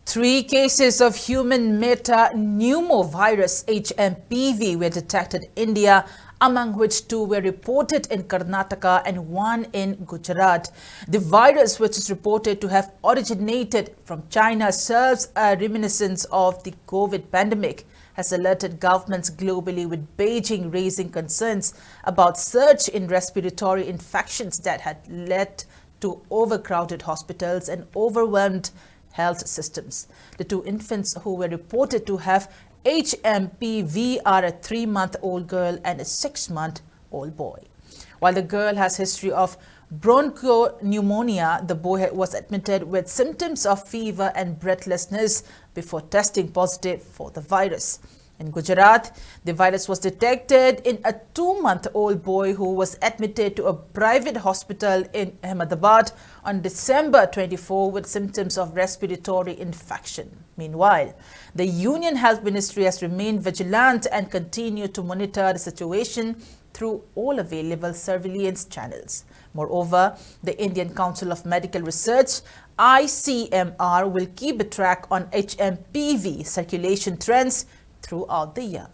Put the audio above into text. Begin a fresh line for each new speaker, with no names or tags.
Three cases of human metapneumovirus Hmpv were detected in India, among which two were reported in Karnataka and one in Gujarat. The virus, which is reported to have originated from China, serves a reminiscence of the COVID pandemic, has alerted governments globally, with Beijing raising concerns about surge in respiratory infections that had led to overcrowded hospitals and overwhelmed health systems. The two infants who were reported to have Hmpv are a 3-month-old girl and a 6-month-old boy. While the girl has history of bronchopneumonia, the boy was admitted with symptoms of fever and breathlessness before testing positive for the virus. In Gujarat, the virus was detected in a 2-month-old boy who was admitted to a private hospital in Ahmedabad on December 24 with symptoms of respiratory infection. Meanwhile, the Union Health Ministry has remained vigilant and continued to monitor the situation through all available surveillance channels. Moreover, the Indian Council of Medical Research (ICMR) will keep a track on Hmpv circulation trends throughout the year.